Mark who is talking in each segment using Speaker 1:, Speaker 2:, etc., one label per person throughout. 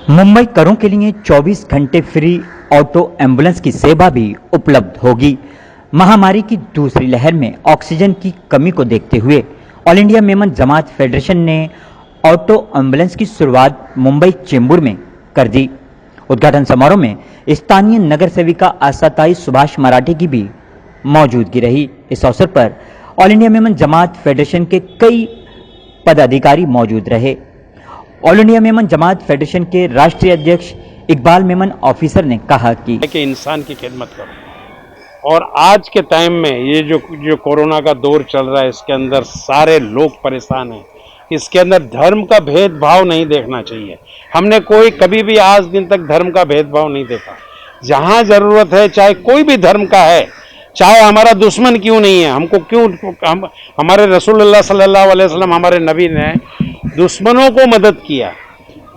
Speaker 1: मुंबईकरों के लिए 24 घंटे फ्री ऑटो एम्बुलेंस की सेवा भी उपलब्ध होगी। महामारी की दूसरी लहर में ऑक्सीजन की कमी को देखते हुए all India Memon Jamaat federation ने ऑटो एम्बुलेंस की शुरुआत मुंबई चेंबूर में कर दी। उद्घाटन समारोह में स्थानीय नगर सेविका आशाताई सुभाष मराठी की भी मौजूदगी रही। इस अवसर पर all India Memon Jamaat federation के कई पदाधिकारी मौजूद रहे। All India Memon Jamaat federation के राष्ट्रीय अध्यक्ष इकबाल मेमन ऑफिसर ने कहा कि
Speaker 2: इंसान की खिदमत करो। और आज के टाइम में ये जो कोरोना का दौर चल रहा है, इसके अंदर सारे लोग परेशान हैं। इसके अंदर धर्म का भेदभाव नहीं देखना चाहिए। हमने कभी भी आज दिन तक धर्म का भेदभाव नहीं देखा। जहाँ जरूरत है, चाहे कोई भी धर्म का है, चाहे हमारा दुश्मन क्यों नहीं है, हमारे रसूलुल्लाह सल्लल्लाहु अलैहि वसल्लम, हमारे नबी ने दुश्मनों को मदद किया।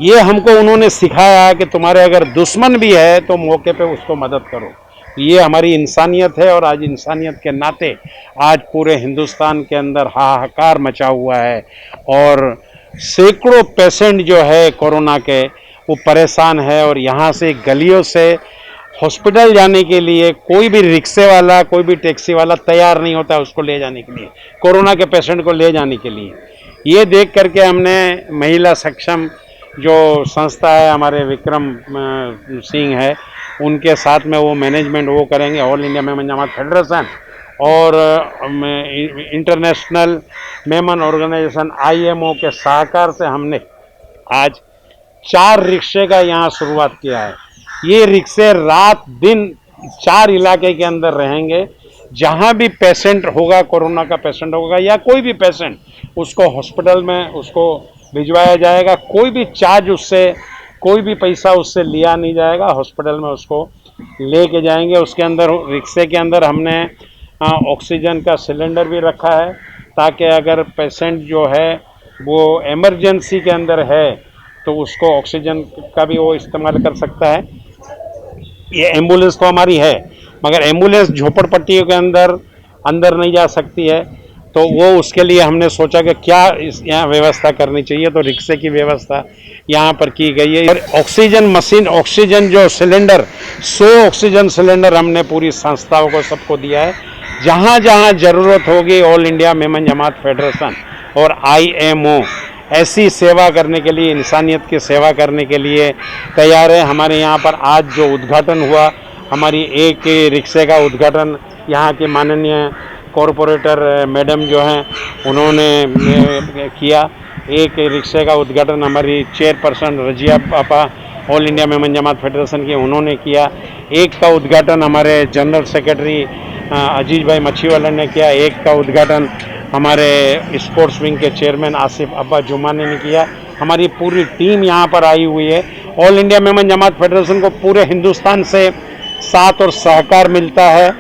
Speaker 2: ये हमको उन्होंने सिखाया कि तुम्हारे अगर दुश्मन भी है तो मौके पे उसको मदद करो। ये हमारी इंसानियत है। और आज इंसानियत के नाते आज पूरे हिंदुस्तान के अंदर हाहाकार मचा हुआ है और सैकड़ों पेशेंट जो है कोरोना के, वो परेशान है। और यहाँ से गलियों से हॉस्पिटल जाने के लिए कोई भी रिक्शे वाला, कोई भी टैक्सी वाला तैयार नहीं होता उसको ले जाने के लिए, कोरोना के पेशेंट को ले जाने के लिए। ये देख करके हमने महिला सक्षम जो संस्था है, हमारे विक्रम सिंह है, उनके साथ में वो मैनेजमेंट वो करेंगे, all India Memon Jamaat federation और इंटरनेशनल मेमन ऑर्गेनाइजेशन IMO के सहकार से हमने आज 4 रिक्शे का यहाँ शुरुआत किया है। ये रिक्शे रात दिन 4 इलाके के अंदर रहेंगे। जहाँ भी पेशेंट होगा, कोरोना का पेशेंट होगा या कोई भी पेशेंट, उसको हॉस्पिटल में उसको भिजवाया जाएगा। कोई भी चार्ज उससे, कोई भी पैसा उससे लिया नहीं जाएगा। हॉस्पिटल में उसको लेके जाएंगे। उसके अंदर, रिक्शे के अंदर हमने ऑक्सीजन का सिलेंडर भी रखा है, ताकि अगर पेशेंट जो है वो इमरजेंसी के अंदर है तो उसको ऑक्सीजन का भी वो इस्तेमाल कर सकता है। ये एम्बुलेंस तो हमारी है, मगर एम्बुलेंस झोपड़पट्टियों के अंदर नहीं जा सकती है, तो वो उसके लिए हमने सोचा कि क्या यहाँ व्यवस्था करनी चाहिए, तो रिक्शे की व्यवस्था यहाँ पर की गई है। और ऑक्सीजन मशीन, ऑक्सीजन जो सिलेंडर, 100 ऑक्सीजन सिलेंडर हमने पूरी संस्थाओं को सबको दिया है। जहाँ जहाँ ज़रूरत होगी, all India Memon Jamaat federation और IMO ऐसी सेवा करने के लिए, इंसानियत की सेवा करने के लिए तैयार है। हमारे यहाँ पर आज जो उद्घाटन हुआ, हमारी एक रिक्शे का उद्घाटन यहाँ के माननीय कॉरपोरेटर मैडम जो हैं उन्होंने किया। एक रिक्शे का उद्घाटन हमारी चेयरपर्सन रजिया पापा all India Memon Jamaat federation की उन्होंने किया। एक का उद्घाटन हमारे जनरल सेक्रेटरी अजीज भाई मच्छीवाला ने किया। एक का उद्घाटन हमारे स्पोर्ट्स विंग के चेयरमैन आसिफ अब्बा जुमानी ने किया। हमारी पूरी टीम यहाँ पर आई हुई है। All India Memon Jamaat federation को पूरे हिंदुस्तान से साथ और सहकार मिलता है,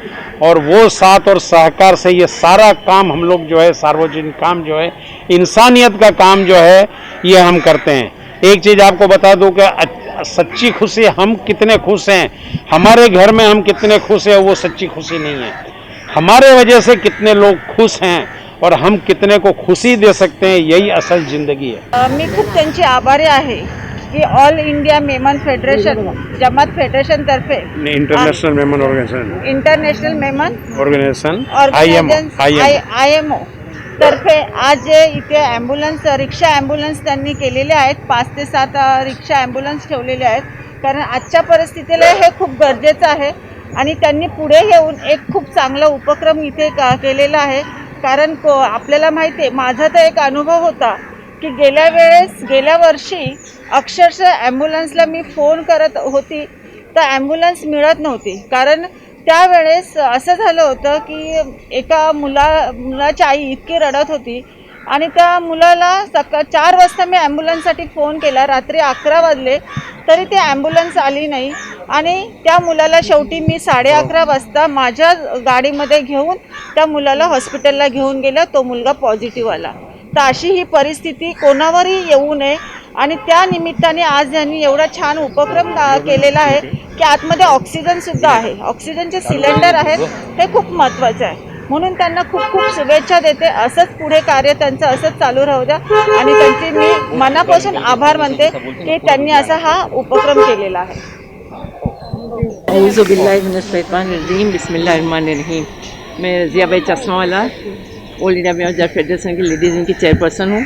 Speaker 2: और वो साथ और सहकार से ये सारा काम हम लोग जो है, सार्वजनिक काम जो है, इंसानियत का काम जो है, ये हम करते हैं। एक चीज़ आपको बता दूं कि सच्ची खुशी, हम कितने खुश हैं, हमारे घर में हम कितने खुश हैं, वो सच्ची खुशी नहीं है। हमारे वजह से कितने लोग खुश हैं और हम कितने को खुशी दे सकते हैं, यही असल जिंदगी है।
Speaker 3: मी खूप त्यांची आभारी आहे की all India Memon federation Jamat federation तर्फे
Speaker 2: international Memon organisation,
Speaker 3: international Memon
Speaker 2: organisation
Speaker 3: IMO तर्फे आज इथे ॲम्ब्युलन्स, रिक्षा ॲम्ब्युलन्स त्यांनी केलेले आहेत। 5 ते 7 रिक्षा ॲम्ब्युलन्स ठेवलेले आहेत, कारण आजच्या परिस्थितीला हे खूप गरजेचं आहे। आणि त्यांनी पुढे येऊन एक खूप चांगला उपक्रम इथे केलेला आहे। कारण आपल्याला माहिती आहे, माझा तर एक अनुभव होता की गेल्या वर्षी अक्षरशः ॲम्ब्युलन्सला मी फोन करत होती तर ॲम्ब्युलन्स मिळत नव्हती। कारण त्यावेळेस असं झालं होतं की एका मुलाची आई इतकी रडत होती आणि त्या मुलाला 4 वाजता मी ॲम्ब्युलन्ससाठी फोन केला, रात्री 11 वाजले तरी ती ॲम्ब्युलन्स आली नाही। आणि त्या मुलाला शेवटी मी 11:30 वाजता माझ्या गाडीमध्ये घेऊन त्या मुलाला हॉस्पिटलला घेऊन गेलं। तो मुलगा पॉझिटिव्ह आला। तर अशी ही परिस्थिती कोणावरही येऊ नये, आणि त्या निमित्ताने आज यांनी एवढा छान उपक्रम केलेला आहे की आतमध्ये ऑक्सिजनसुद्धा आहे, ऑक्सिजनचे सिलेंडर आहेत, हे खूप महत्त्वाचं आहे। म्हणून त्यांना खूप खूप शुभेच्छा देते. असंच पुढे कार्य त्यांचं असंच चालू राहू द्या आणि त्यांचे मी मनापासून आभार मानते की त्यांनी असा हा उपक्रम केलेला आहे.
Speaker 4: औज़ुबिल्लाहिमिनश्शैतानिर्रजीम बिस्मिल्लाहिर्रहमानिर्रहीम. मैं Razia Chashmawala all India major federation की लेडीज़ विंग की चेयरपर्सन हूँ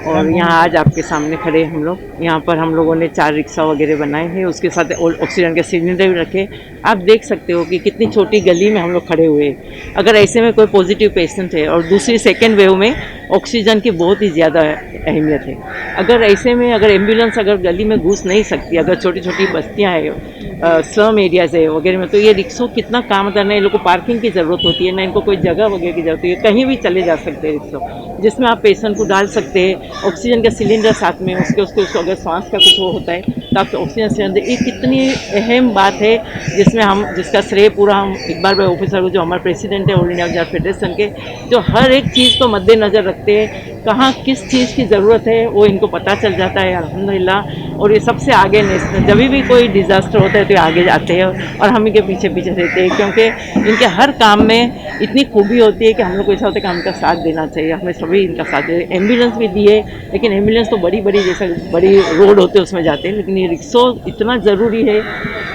Speaker 4: और यहाँ आज आपके सामने खड़े हम लोग. यहाँ पर हम लोगों ने 4 रिक्शा वगैरह बनाए हैं, उसके साथ ऑक्सीजन के सिलेंडर भी रखे. आप देख सकते हो कि कितनी छोटी गली में हम लोग खड़े हुए हैं. अगर ऐसे में कोई पॉजिटिव पेशेंट है और दूसरी सेकेंड वेव में ऑक्सीजन की बहुत ही ज़्यादा अहमियत है. अगर ऐसे में अगर एम्बुलेंस अगर गली में घुस नहीं सकती, अगर छोटी छोटी बस्तियाँ हैं, स्लम एरियाज़ है वगैरह में, तो ये रिक्शों कितना काम आता है. ना इन लोग को पार्किंग की ज़रूरत होती है, ना इनको कोई जगह वगैरह की ज़रूरत है. कहीं भी चले जा सकते हैं रिक्शो, जिसमें आप पेशेंट को डाल सकते हैं. ऑक्सीजन का सिलेंडर साथ में, उसको अगर सांस का कुछ वो होता है तो आपको ऑक्सीजन सिलेंडर. ये कितनी अहम बात है जिसमें हम जिसका श्रेय पूरा हम इकबाल भाई ऑफिसर जो हमारे प्रेसिडेंट है ऑल इंडिया मेजर फेडरेशन के, जो हर एक चीज़ को मद्देनज़र रखते हैं. कहाँ किस चीज़ की ज़रूरत है वो इनको पता चल जाता है अल्हम्दुलिल्लाह. और ये सबसे आगे नेशनल जब भी कोई डिज़ास्टर होता है तो ये आगे जाते हैं और हम इनके पीछे पीछे रहते हैं, क्योंकि इनके हर काम में इतनी खूबी होती है कि हम लोग को ऐसा होता है कि हमका साथ देना चाहिए. हमें सभी इनका साथ दे. एम्बुलेंस भी दी है, लेकिन एम्बुलेंस तो बड़ी बड़ी जैसे बड़ी रोड होते हैं उसमें जाते हैं, लेकिन ये रिक्शो इतना ज़रूरी है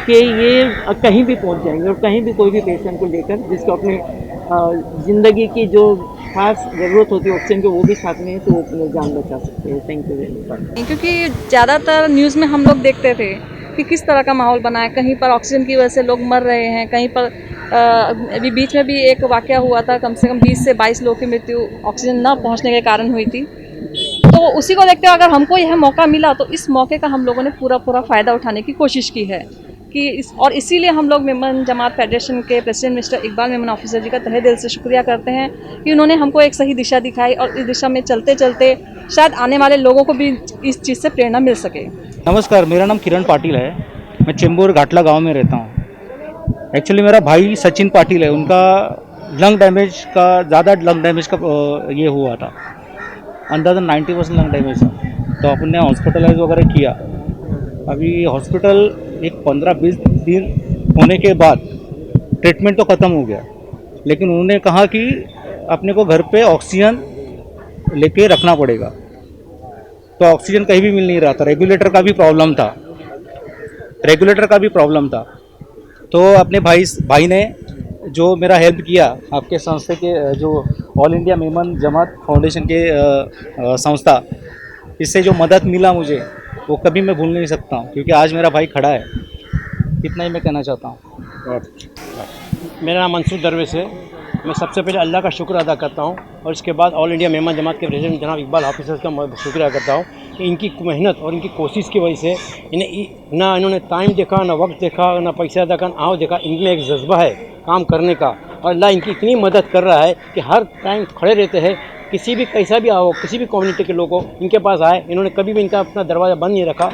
Speaker 4: कि ये कहीं भी पहुंच जाएंगे और कहीं भी कोई भी पेशेंट को लेकर जिसको अपनी ज़िंदगी की जो खास ज़रूरत होती है ऑक्सीजन की वो भी साथ में है तो वो अपनी जान बचा सकते हैं. Thank you very much.
Speaker 5: क्योंकि ज़्यादातर न्यूज़ में हम लोग देखते थे कि किस तरह का माहौल बना है. कहीं पर ऑक्सीजन की वजह से लोग मर रहे हैं, कहीं पर अभी बीच में भी एक वाक़या हुआ था, कम से कम 20 से 22 लोगों की मृत्यु ऑक्सीजन न पहुंचने के कारण हुई थी. तो उसी को देखते हुए अगर हमको यह मौका मिला तो इस मौके का हम लोगों ने पूरा फ़ायदा उठाने की कोशिश की है कि और इसीलिए हम लोग मेमन जमात फेडरेशन के president mister Iqbal Memon officer ji का तहे दिल से शुक्रिया करते हैं कि उन्होंने हमको एक सही दिशा दिखाई और इस दिशा में चलते चलते शायद आने वाले लोगों को भी इस चीज़ से प्रेरणा मिल सके.
Speaker 6: नमस्कार, मेरा नाम किरण पाटिल है. मैं चेंबूर घाटला गांव में रहता हूं. एक्चुअली मेरा भाई सचिन पाटिल है, उनका लंग डैमेज का ज़्यादा लंग डैमेज का ये हुआ था, अंदाज़ा 90% लंग डैमेज था. तो अपने हॉस्पिटलाइज वगैरह किया. अभी हॉस्पिटल एक 15-20 दिन होने के बाद ट्रीटमेंट तो ख़त्म हो गया, लेकिन उन्होंने कहा कि अपने को घर पे ऑक्सीजन लेके रखना पड़ेगा. तो ऑक्सीजन कहीं भी मिल नहीं रहा था. रेगुलेटर का भी प्रॉब्लम था. तो अपने भाई ने जो मेरा हेल्प किया, आपके संस्था के जो ऑल इंडिया मेमन जमात फाउंडेशन के संस्था, इससे जो मदद मिला मुझे वो कभी मैं भूल नहीं सकता हूँ, क्योंकि आज मेरा भाई खड़ा है. इतना ही मैं कहना चाहता हूँ.
Speaker 7: मेरा नाम मंसूर दरवेश है. मैं सबसे पहले अल्लाह का शुक्र अदा करता हूँ और इसके बाद ऑल इंडिया मेमन जमात के प्रेसिडेंट जनाब इकबाल ऑफिसर्स का शुक्रिया करता हूँ कि इनकी मेहनत और इनकी कोशिश की वजह से ना इन्होंने टाइम देखा, ना वक्त देखा, ना पैसा देखा, ना आओ देखा. इनमें एक जज्बा है काम करने का और अल्लाह इनकी इतनी मदद कर रहा है कि हर टाइम खड़े रहते हैं. किसी भी कैसा भी आओ, किसी भी कम्युनिटी के लोगों इनके पास आए, इन्होंने कभी भी इनका अपना दरवाज़ा बंद नहीं रखा.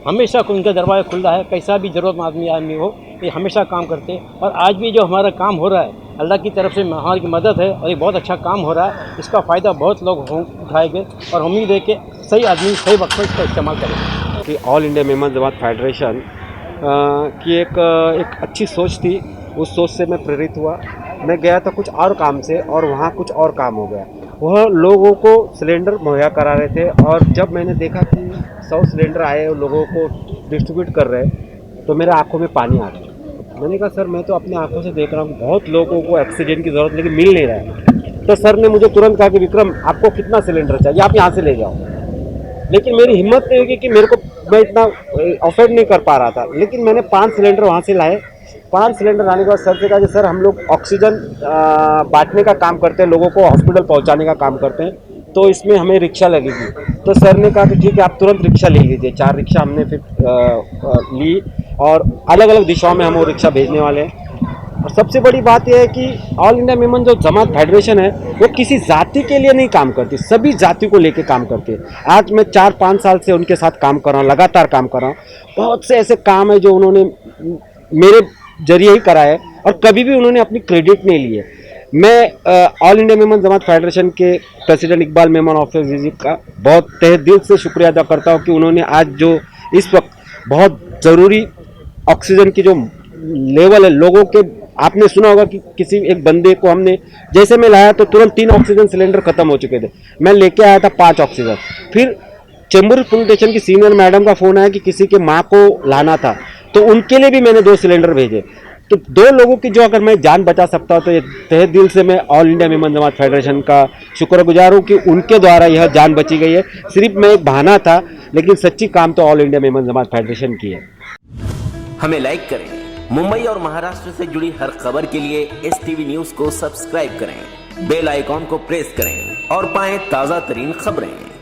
Speaker 7: हमेशा इनका दरवाज़ा खुला है. कैसा भी ज़रूरत आदमी हो, ये हमेशा काम करते हैं. और आज भी जो हमारा काम हो रहा है अल्लाह की तरफ से हमारी मदद है और ये बहुत अच्छा काम हो रहा है. इसका फ़ायदा बहुत लोग उठाएंगे और उम्मीद है कि सही आदमी सही वक्त पर इसका इस्तेमाल करेंगे.
Speaker 8: कि all India Memon Jamaat federation की एक अच्छी सोच थी. उस सोच से मैं प्रेरित हुआ. मैं गया था कुछ और काम से और वहाँ कुछ और काम हो गया. वह लोगों को सिलेंडर मुहैया करा रहे थे और जब मैंने देखा कि 100 सिलेंडर आए और लोगों को डिस्ट्रीब्यूट कर रहे तो मेरे आंखों में पानी आ गया. मैंने कहा सर, मैं तो अपनी आंखों से देख रहा हूँ बहुत लोगों को ऑक्सीजन की ज़रूरत लेकिन मिल नहीं रहा है. तो सर ने मुझे तुरंत कहा कि विक्रम, आपको कितना सिलेंडर चाहिए, आप यहाँ से ले जाओ. लेकिन मेरी हिम्मत नहीं हुई कि मैं इतना अफोर्ड नहीं कर पा रहा था. लेकिन मैंने 5 सिलेंडर वहाँ से लाए. 5 सिलेंडर लाने के बाद सर से कहा कि सर हम लोग ऑक्सीजन बांटने का काम करते हैं, लोगों को हॉस्पिटल पहुंचाने का काम करते हैं, तो इसमें हमें रिक्शा लगेगी. तो सर ने कहा कि ठीक है, आप तुरंत रिक्शा ले लीजिए. 4 रिक्शा हमने फिर ली और अलग अलग दिशाओं में हम वो रिक्शा भेजने वाले हैं. और सबसे बड़ी बात यह है कि ऑल इंडिया मेमन जो जमात फेडरेशन है वो किसी जाति के लिए नहीं काम करती, सभी जाति को लेकर काम करती है. आज मैं 4-5 साल से उनके साथ काम कर रहा हूँ, लगातार काम कर रहा हूँ. बहुत से ऐसे काम है जो उन्होंने मेरे जरिए ही करा है और कभी भी उन्होंने अपनी क्रेडिट नहीं ली है. मैं all India Memon Jamaat federation के प्रेसिडेंट इकबाल मेमन ऑफिसर जी का बहुत तहे दिल से शुक्रिया अदा करता हूँ कि उन्होंने आज जो इस वक्त बहुत ज़रूरी ऑक्सीजन की जो लेवल है लोगों के आपने सुना होगा कि किसी एक बंदे को हमने, जैसे मैं लाया तो तुरंत 3 ऑक्सीजन सिलेंडर खत्म हो चुके थे, मैं लेके आया था 5 ऑक्सीजन। फिर चेंबूर पुलिस स्टेशन की सीनियर मैडम का फोन आया कि किसी के माँ को लाना था, तो उनके लिए भी मैंने 2 सिलेंडर भेजे। तो 2 लोगों की जो अगर मैं जान बचा सकता हूँ तो ये तहे दिल से मैं all India Memon Jamaat federation का शुक्रगुजार हूँ कि उनके द्वारा यह जान बची गई है। सिर्फ मैं एक बहाना था, लेकिन सच्ची काम तो all India Memon Jamaat federation की है।
Speaker 9: हमें लाइक करें। मुंबई और महाराष्ट्र से जुड़ी हर खबर के लिए STV न्यूज को सब्सक्राइब करें, बेल आइकॉन को प्रेस करें और पाएं ताजा तरीन खबरें।